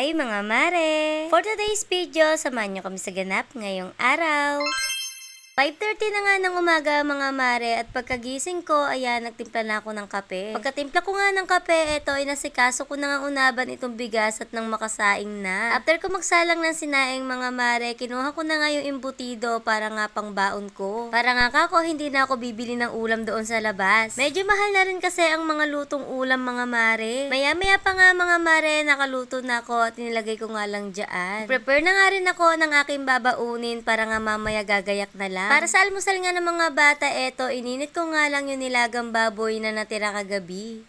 Hi mga mare! For today's video, samahan nyo kami sa ganap ngayong araw. 5:30 na nga ng umaga mga mare at pagkagising ko, ayan, nagtimpla na ako ng kape. Pagkatimpla ko nga ng kape, eto, inasikaso ko na nga unaban itong bigas at nang makasaing na. After ko magsalang ng sinaing mga mare, kinuha ko na nga yung imbutido para nga pang baon ko. Para nga kako, hindi na ako bibili ng ulam doon sa labas. Medyo mahal na rin kasi ang mga lutong ulam mga mare. Maya-maya pa nga mga mare, nakaluto na ako at nilagay ko nga lang dyan. Prepare na nga rin ako ng aking babaunin para nga mamaya gagayak na lang. Para sa almusal nga ng mga bata, eto, ininit ko nga lang yung nilagang baboy na natira kagabi.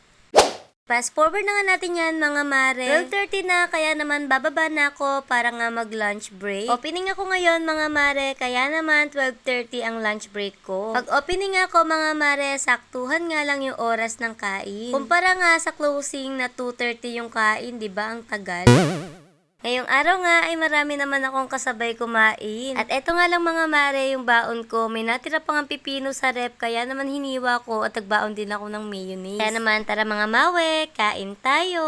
Fast forward na nga natin yan mga mare. 12:30 na, kaya naman bababa na ako para nga mag lunch break. Opening ako ngayon mga mare, kaya naman 12:30 ang lunch break ko. Pag opening ako mga mare, saktuhan nga lang yung oras ng kain. Kumpara nga sa closing na 2:30 yung kain, di ba ang tagal? Ngayong araw nga ay marami naman akong kasabay kumain. At eto nga lang mga mare yung baon ko. May natira pang ang pipino sa rep kaya naman hiniwa ko at nagbaon din ako ng mayonnaise. Kaya naman tara mga mawe, kain tayo!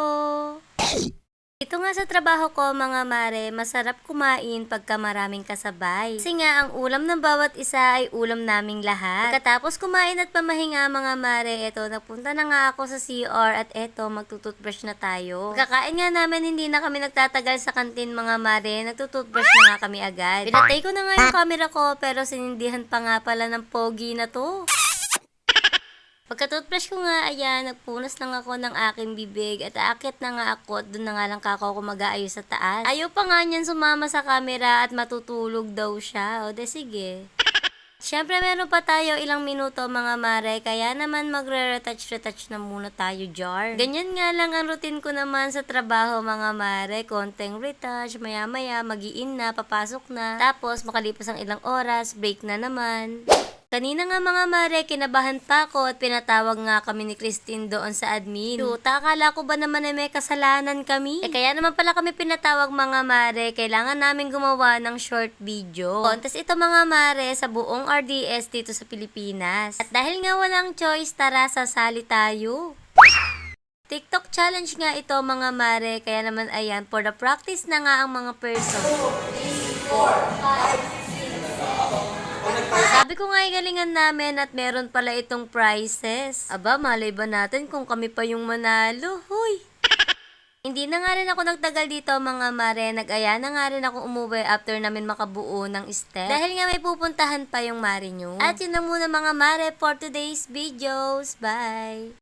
Ito nga sa trabaho ko mga mare, masarap kumain pagka maraming kasabay. Kasi nga ang ulam ng bawat isa ay ulam naming lahat. Pagkatapos kumain at pamahinga mga mare, eto napunta na nga ako sa CR at eto magtututbrush na tayo. Pagkakain nga namin hindi na kami nagtatagal sa kantin mga mare, nagtututbrush na nga kami agad. Pinatay ko na nga yung camera ko pero sinindihan pa nga pala ng pogi na to. Pagka-toothbrush ko nga, ayan, nagpunas lang ako ng aking bibig at aakyat na nga ako at doon na nga lang kako ako mag-aayos sa taas. Ayaw pa nga niyan sumama sa camera at matutulog daw siya. O de sige. Siyempre meron pa tayo ilang minuto mga mare, kaya naman magre-retouch na muna tayo jar. Ganyan nga lang ang routine ko naman sa trabaho mga mare, konting retouch, maya-maya magiin na, papasok na, tapos makalipas ang ilang oras, break na naman. Kanina nga mga mare, kinabahan pa ako at pinatawag nga kami ni Christine doon sa admin. Shoot, akala ko ba naman ay may kasalanan kami? Kaya naman pala kami pinatawag mga mare, kailangan namin gumawa ng short video. Tapos ito mga mare, sa buong RDS dito sa Pilipinas. At dahil nga walang choice, tara sasali tayo. TikTok challenge nga ito mga mare, kaya naman ayan, for the practice na nga ang mga person. 2, 3, 4, 5, sabi ko nga galingan namin at meron pala itong prizes. Aba, malay ba natin kung kami pa yung manalo? Huy! Hindi na nga rin ako nagtagal dito mga mare. Nag-aya na nga rin ako umuwi after namin makabuo ng step. Dahil nga may pupuntahan pa yung mare nyo. At yun na muna mga mare for today's videos. Bye!